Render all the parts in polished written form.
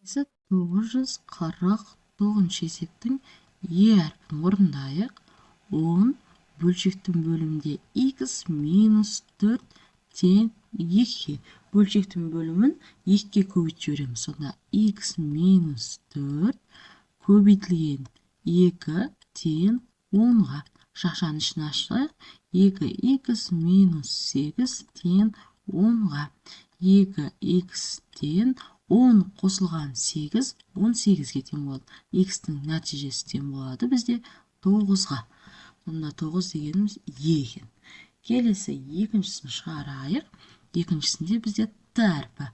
949 есептің е әрпін орындайық. 10 бөлшектің бөлімінде x минус 4 тең 2. Бөлшектің бөлімін 2-ге көбейтіп жібереміз. Сонда x минус 4 көбейтілген 2 тең 10-ға. Шақшаның ішін ашайық. 2x минус 8 тең 10-ға. 2x тең 10 қосылған 8, 18-ге тең болады. X-тің нәтижесі тең болады бізде 9-ға. Онда 9 дегеніміз е екен. Келесі екіншісін шығарайық. Екіншісінде бізде т әрпі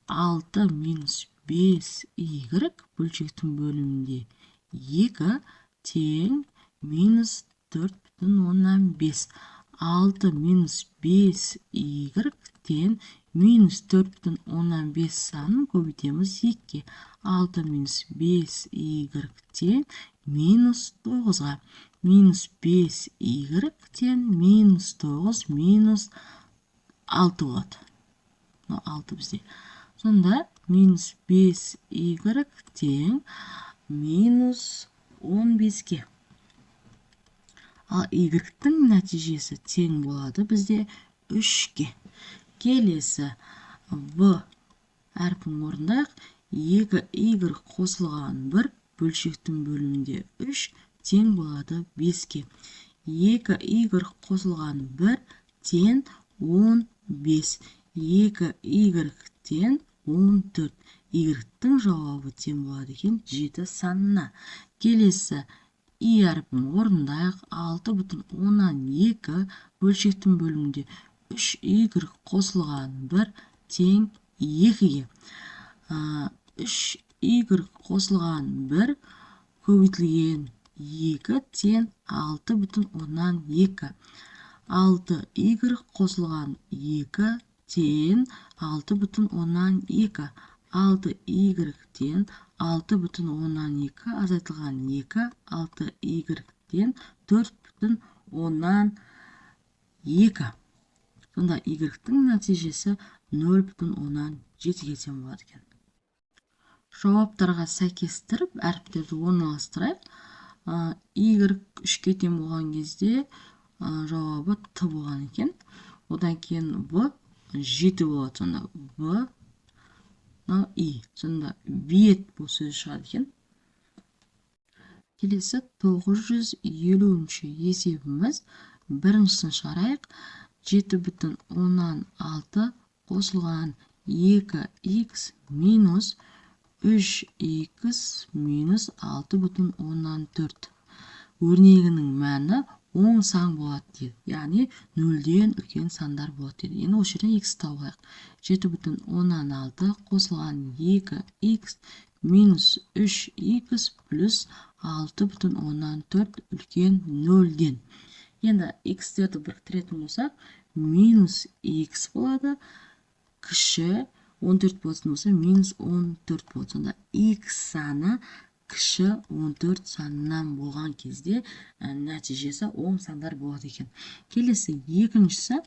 6 минус 5y бөлшектің бөлімінде 2 тең минус 4,5. 6 минус 5y тең минус 4,5 санын көбейтеміз 2-ге. 6 минус 5y тең минус 9-ға. Минус 5y тең минус 9 минус 6 болады. 6 бізде. Сонда минус 5y тең минус 15-ге. Ал y-тің нәтижесі тең болады бізде 3-ге. Келесі в әрпін орындайық. 2y қосылған 1 бөлшектің бөлімінде 3 тең болады 5-ге. 2y қосылған 1 тең 15. 2y тең 14. Y-тің жауабы тең болады екен 7 санына. Келесі и әрпін орындайық. 6,2 бөлшектің бөлімінде 3y қосылған 1 тең 2-ге. 3y қосылған 1 көбейтілген 2 тең 6,2. 6y қосылған 2 тең 6,2. 6y тең 6,2 азайтылған 2. 6y тең 4,2. Сонда y-тің нәтижесі 0,7-ге тең болады екен. Жауаптарға сәйкестіріп әріптерді орналастырайық. Y 3-ге тең болған кезде жауабы т болған екен. Одан кейін в 7 болады. Сонда в и. Сонда бет бұл сөз шығады екен. Келесі 950-ші есебіміз. Біріншісін шығарайық. 7,6 қосылған 2x минус 3x минус 6,4. Өрнегінің мәні оң сан болады дейді. Яғни 0-ден үлкен сандар болады дейді. Енді осы жерден x табылайық. 7,6 қосылған 2x минус 3x плюс 6,4 үлкен 0-ден. Енді x-терді біріктіретін болсақ, минус x болады. Кіші 14 болатын болса, минус 14 болады. Сонда x саны кіші 14 санынан болған кезде нәтижесі оң сандар болады екен. Келесі екіншісі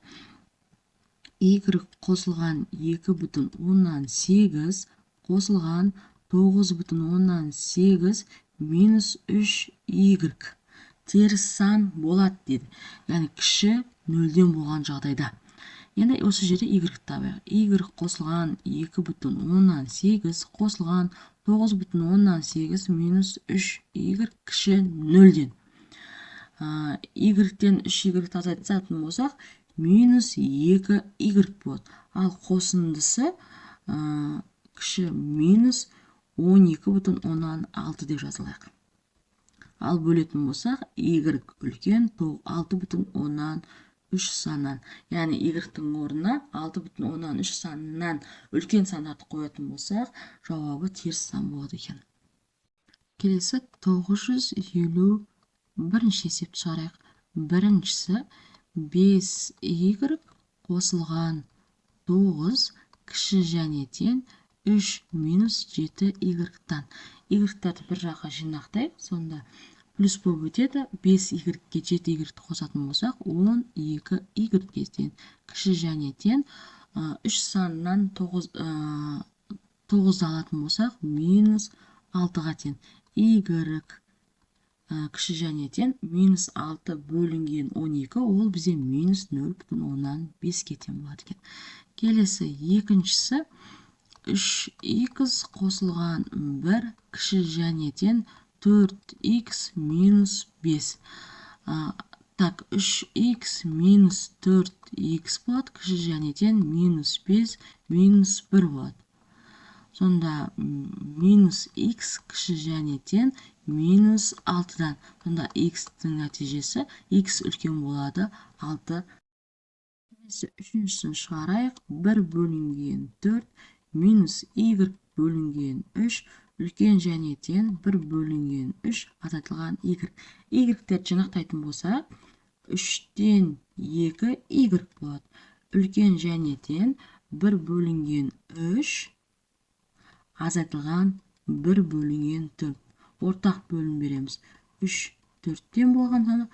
y қосылған 2,8 қосылған 9,8 минус 3y теріс сан болады дейді. Яғни кіші 0-ден болған жағдайда. Енді осы жерде y табайық. Y қосылған 2,8 қосылған 9,8 минус 3y кіші 0-ден. Y-тен 3y азайтатын болсақ, минус 2y болады. Ал қосындысы кіші минус 12,6 деп жазылайық. Ал бөлетін болсақ, y үлкен 6,3 саннан. Яғни y-тің орнына 6,3 саннан үлкен сандарды қоятын болсақ, жауабы теріс сан болады екен. Келесі 951-ші есепті шығарайық. Біріншісі 5y қосылған 9 кіші және тең 3 минус 7y-тан. Y-тарды бір жаққа жинақтайық. Сонда плюс болып өтеді. 5y-ге 7y қосатын болсақ, 12y тең кіші және тең 3 санынан 9-ды алатын болсақ, минус 6-ға тең. Y кіші және тең минус 6 бөлінген 12, ол бізде минус 0,5-ке тең болады екен. Келесі екіншісі 3x қосылған 1 кіші және тең 4x минус 5. Так, 3x минус 4x болады, кіші және тең минус 5 минус 1 болады. Сонда минус x кіші және тең минус 6-дан. Сонда x-тің нәтижесі x үлкен болады 6. Үшіншісін шығарайық. 1 бөлінген 4 минус y бөлінген 3 үлкен және тең 1 бөлінген 3 азайтылған y. Y-терді жинақтайтын болса, 3-тен 2 y болады. Үлкен және тең 1 бөлінген 3 азайтылған 1 бөлінген 4. Ортақ бөлім береміз. 3 4-тен болған саны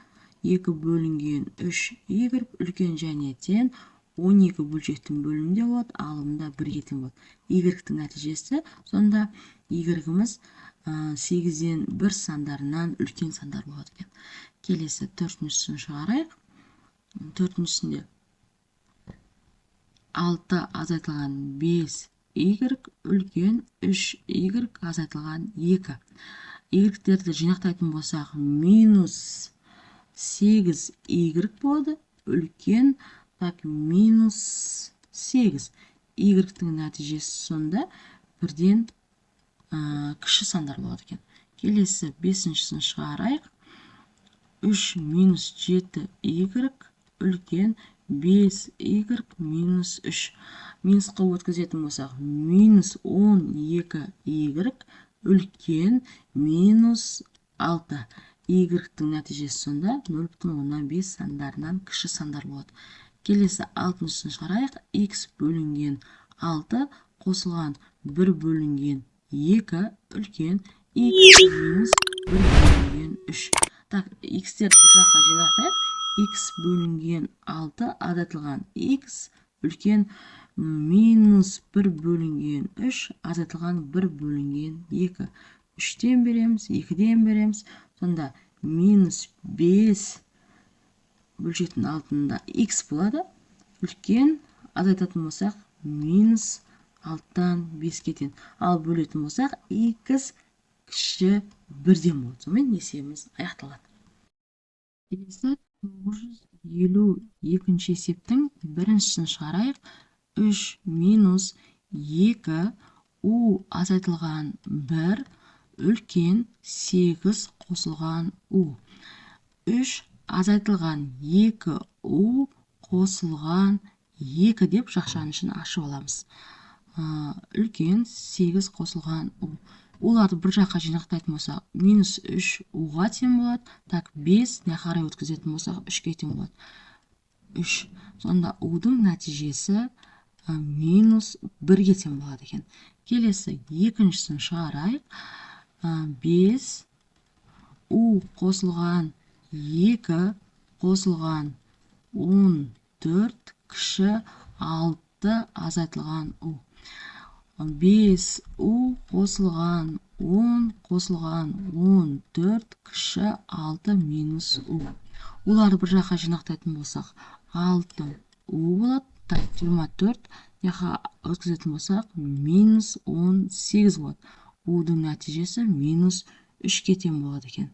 2 бөлінген 3 y үлкен және тең 12 бөлшектің бөлімінде болады, алымында 1-ге тең болады. Y-тің нәтижесі, сонда Y-іміз 8-ден 1 сандарынан үлкен сандар болады екен. Келесі 4-шісін шығарайық. 4-шісінде 6 азайтылған 5 y үлкен 3 y азайтылған 2. Y-терді жинақтайтын болсақ, минус 8 y болады, үлкен минус 8. Y-тің нәтижесі сонда 1-ден кіші сандар болады екен. Келесі 5-шісін шығарайық. 3 минус 7 y үлкен 5 y минус 3. Минусқа өткізетін болсақ, минус 12 y үлкен минус 6. Y-тің нәтижесі сонда 0,15 сандарынан кіші сандар болады. Келесі 6-шысын шығарайық. X бөлінген 6 қосылған 1 бөлінген 2 үлкен x минус 1 бөлінген 3. Так, x-терді бір жаққа жинақтайық. X бөлінген 6 азайтылған x үлкен минус 1 бөлінген 3 азайтылған 1 бөлінген 2. 3-тен береміз, 2-ден береміз. Сонда минус 5 бөлшектің алтында x болады. Үлкен азайтатын болсақ, минус 6-тан 5-ке тең. Ал бөлетін болсақ, x кіші 1-ден болады. Сонымен есебіміз аяқталады. Келесі 952-ші есептің біріншісін шығарайық. 3 минус 2 u азайтылған 1 үлкен 8 қосылған u. 3 азайтылған 2 u қосылған 2 деп жақшаның ішін ашып аламыз. Үлкен 8 қосылған u. Оларды бір жаққа жинақтайтын болсақ, минус 3 u-ға тең болады. Так, 5 не қарай өткізетін болсақ, 3-ке тең болады. 3. Сонда u-дың нәтижесі минус 1-ге тең болады екен. Келесі екіншісін шығарайық. 5 u қосылған 2 қосылған 14 кіші 6 азайтылған u. 5 u қосылған 10 қосылған 14 кіші 6 минус u. Оларды бір жаққа жинақтайтын болсақ, 6 u болады. 24 яқа өткізетін болсақ, минус 18 болады. U-дың нәтижесі минус 3-ке тең болады екен.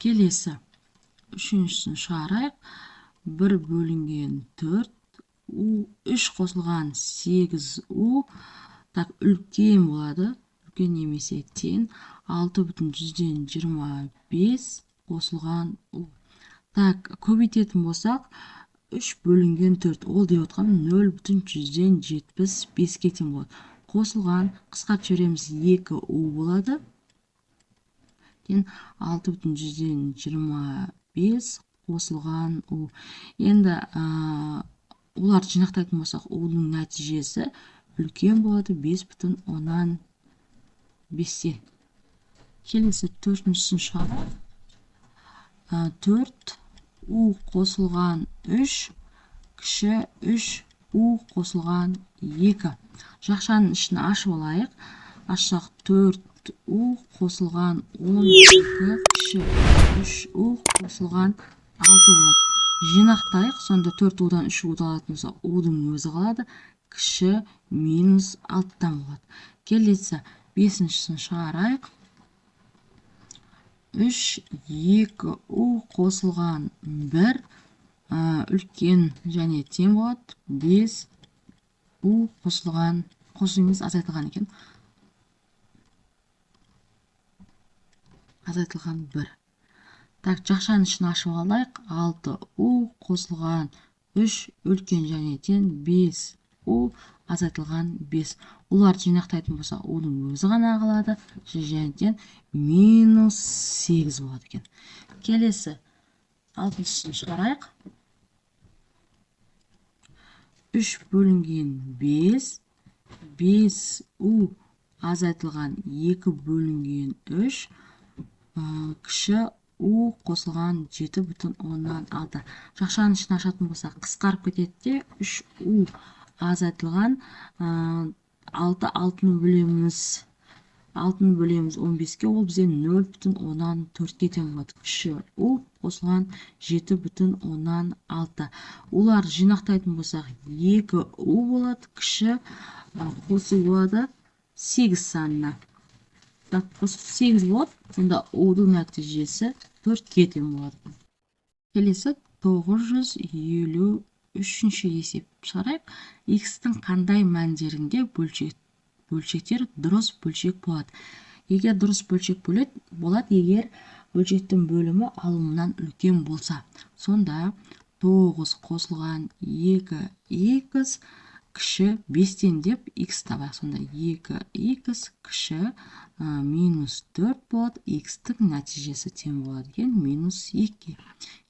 Келесі үшіншісін шығарайық. 1 бөлінген 4 u 3 қосылған 8 u. Так, үлкен болады. Үлкен немесе тең 6,25 қосылған u. Так, көбейтетін болсақ, 3 бөлінген 4, ол деп отқан 0,175-ке тең болады. Қосылған, қысқартып жібереміз, 2 u болады. 6,125 қосылған u. Енді оларды жинақтайтын болсақ, u-ның нәтижесі үлкен болады, 5,5. Келесі 4-шісін шығарайық. 4 u қосылған 3 кіші 3 u қосылған 2. Жақшаның ішін ашып алайық. Ашсақ 4u қосылған 12 кіші 3u қосылған 6 болады. Жинақтайық. Сонда 4u'дан 3u'ды алатын болса, u'дың өзі қалады. Кіші минус 6-тан болады. Келесі 5-шісін шығарайық. 3, 2u қосылған 1 үлкен және тең болады. 5u қосылған, қосылыңыз азайтылған екен. Азайтылған 1. Так, жақшаның ішін ашып алайық. 6u қосылған 3 үлкен және тең 5u азайтылған 5. Оларды жинақтайтын болса, u'дың өзі ғана қалады. Және тең минус 8 болады екен. Келесі 6-шысын шығарайық. 3 бөлінген 5, 5u азайтылған 2 бөлінген 3, кіші u қосылған 7,6. Жақшаның ішін ашатын болсақ, қысқарып кетеді де 3u азайтылған 6, 6-ны бөлеміз 15-ке, ол бізде 0,4-ке тең болады. Кіші u қосылған 7,6. Олар жинақтайтын болсақ, 2u болады, кіші қосу болады 8 санына. 8 болады, сонда u'дың нәтижесі 4-ке тең болады. Келесі 953-ші есеп шығарайық. X-тің қандай мәндерінде бөлшектер дұрыс бөлшек болады. Егер дұрыс бөлшек болады, егер бөлшектің бөлімі алымынан үлкен болса. Сонда 9 қосылған 2x кіші 5-тен деп x табайық. Сонда 2x кіші минус 4 болады. X-тің нәтижесі тең болады екен минус 2-ге.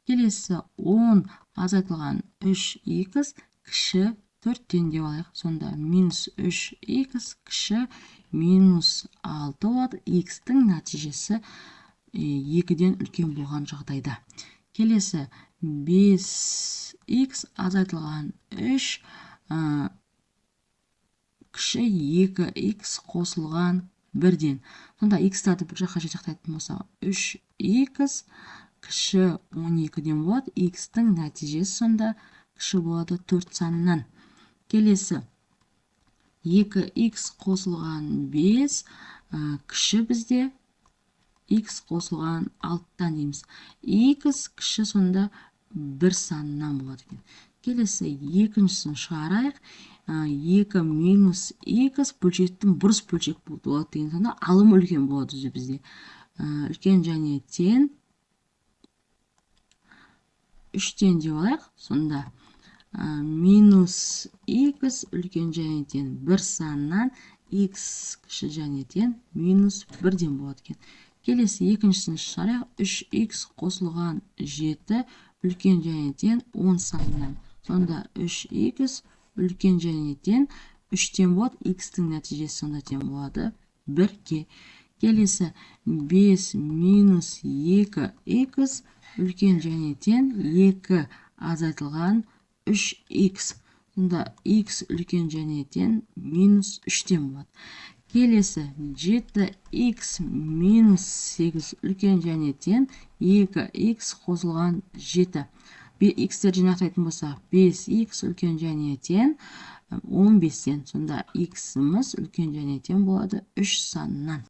Келесі 10 азайтылған 3x кіші 4-тен деп алайық. Сонда минус 3x кіші минус 6 болады. X-тің нәтижесі 2-ден үлкен болған жағдайда. Келесі 5x азайтылған 3 кіші 2x қосылған 1-ден. Сонда x-тарды бір жаққа жетектайтын болса, 3x кіші 12-ден болады. X-тің нәтижесі сонда кіші болады 4 санынан. Келесі 2x қосылған 5 кіші бізде x қосылған 6-тан дейміз. X кіші сонда 1 санынан болады екен. Келесі екіншісін шығарайық. 2 минус x бөлшектің бұрыс бөлшек болады деген сонда алым үлкен болады бізде. Үлкен және тең 3-тен деп алайық. Сонда минус x үлкен және тең 1 санынан x кіші және тең минус 1-ден болады екен. Келесі екіншісін шығарайық. 3x қосылған 7 үлкен және тең 10 санынан. Сонда 3x үлкен және тең 3-тен болады. X-тің нәтижесі сонда тең болады 1-ге. Келесі 5 минус 2x үлкен және тең 2 азайтылған 3x. Сонда x үлкен және тең минус 3-тен болады. Келесі 7x минус 8 үлкен және тең 2x қосылған 7. X-тер жинақтайтын болса, 5x үлкен және тең 15-тен. Сонда x-іміз үлкен және тең болады 3 санынан.